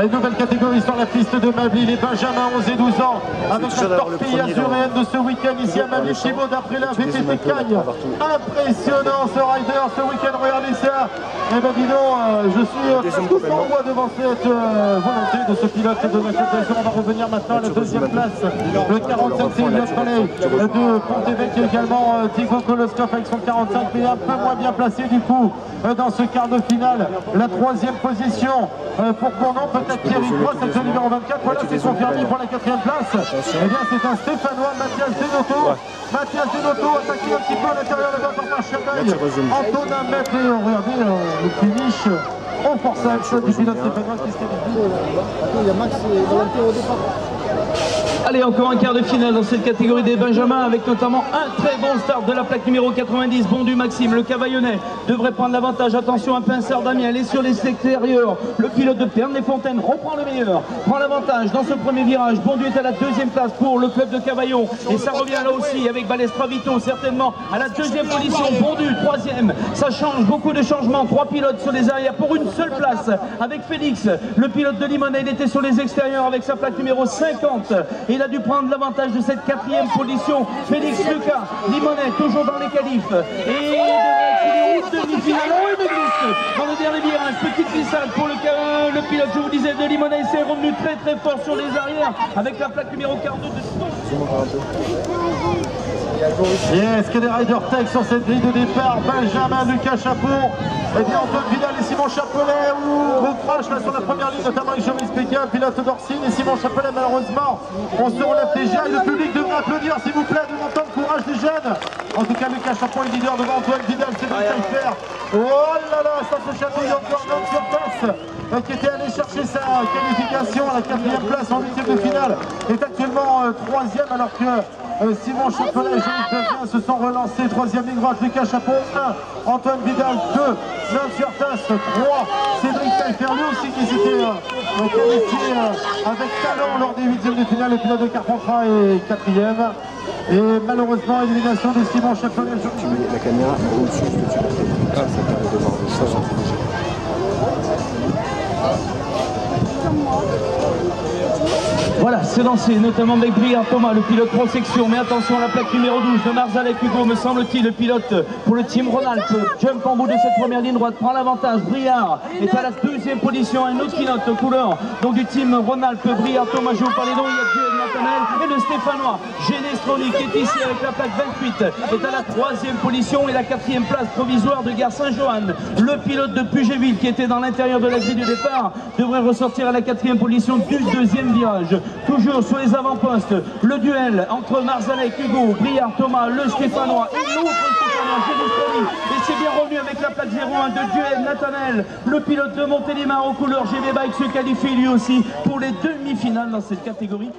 Une nouvelle catégorie sur la piste de Mably, les Benjamins 11 et 12 ans, avec la torpille azuréenne de ce week-end ici à Mably Thibaut d'après la VTT Cagne. Impressionnant ce rider ce week-end, regardez ça. Eh ben dis donc, je suis presque sans voix devant cette volonté de ce pilote de Macron. On va revenir maintenant à la deuxième place. Le 45, c'est Elliot Relais de Pont-Évêque également. Thibaut Koloskov avec son 45, mais un peu moins bien placé du coup dans ce quart de finale. La troisième position pour mon nom, peut-être Thierry Croix, c'est le numéro 24. Voilà, c'est confirmé pour la quatrième place. Eh bien, c'est un Stéphanois, Mathias Denotto. Mathias Denotto attaqué un petit peu à l'intérieur de notre Marchabeil. Antonin Maître, regardez le finish au forçage du pilote stéphanois qui se qualifie. Il y a Max Valentin au départ. Allez, encore un quart de finale dans cette catégorie des Benjamins avec notamment un très bon start de la plaque numéro 90, Bondu Maxime. Le Cavaillonnais devrait prendre l'avantage. Attention à Pinceur Damien, elle est sur les extérieurs. Le pilote de Pernay-Fontaine reprend le meilleur, prend l'avantage dans ce premier virage. Bondu est à la deuxième place pour le club de Cavaillon. Et ça revient là aussi avec Balestra Vito certainement à la deuxième position. Bondu troisième, ça change, beaucoup de changements. 3 pilotes sur les arrières pour une seule place avec Félix. Le pilote de Limonest, il était sur les extérieurs avec sa plaque numéro 50. Il a dû prendre l'avantage de cette quatrième position. Félix Lucas, Limonest toujours dans les qualifs. Et il devrait accéder aux demi-finales. Oh, il me glisse dans le dernier virage. Petite glissade pour le pilote, je vous disais, de Limonest. Il s'est revenu très très fort sur les arrières avec la plaque numéro 42 de Yes, que des Riders Tech sur cette grille de départ. Benjamin, Lucas Chapeau, et bien Antoine Vidal et Simon Chapelet. Gros crash là sur la première ligne, notamment avec Joris Pékin, pilote d'Orsine et Simon Chapelet. Malheureusement, on se relève déjà et le public devrait applaudir, s'il vous plaît, devant tant de courage des jeunes. En tout cas, Lucas Chapeau est leader devant Antoine Vidal, c'est de faire. Oh là là, ça se chatouille encore dans sur place. Qui était allé chercher sa qualification à la 4e place en 8e de finale, est actuellement 3e alors que Simon Chapelet et Jean-Luc Pevin se sont relancés. 3e ligne droite, Lucas Chapeau 1, Antoine Vidal 2, Nain-sur-Tasse 3, Cédric Taillefer lui aussi qui s'était qualifié avec talent lors des 8e de finale. Le pilote de Carpentras est 4e. Et malheureusement, élimination de Simon Chapelet. Tu mets la caméra au-dessus de ce que tu as. Ça permet de voir le changement. Voilà, c'est lancé, notamment avec Briard Thomas, le pilote pro-section. Mais attention à la plaque numéro 12 de Marzalek Hugo, me semble-t-il, le pilote pour le team Rhône-Alpes. Jump en bout de cette première ligne droite, prend l'avantage. Briard est à la 2e position, un autre pilote couleur donc du team Rhône-Alpes. Briard Thomas, je vous parlais donc, il y a Dieu Nathanaël et le Stéphanois Genestroni qui est ici avec la plaque 28, est à la 3e position et la 4e place provisoire de Gare Saint-Johan. Le pilote de Pugéville qui était dans l'intérieur de la grille du départ devrait ressortir à la 4e position du 2e virage. Toujours sur les avant-postes, le duel entre Marzalek Hugo, Briard Thomas, le Stéphanois et l'autre Stéphanois, Genestroni. Et c'est bien revenu avec la plaque 01 de Duel Nathanaël, le pilote de Montélimar aux couleurs GB Bike se qualifie lui aussi pour les demi-finales dans cette catégorie.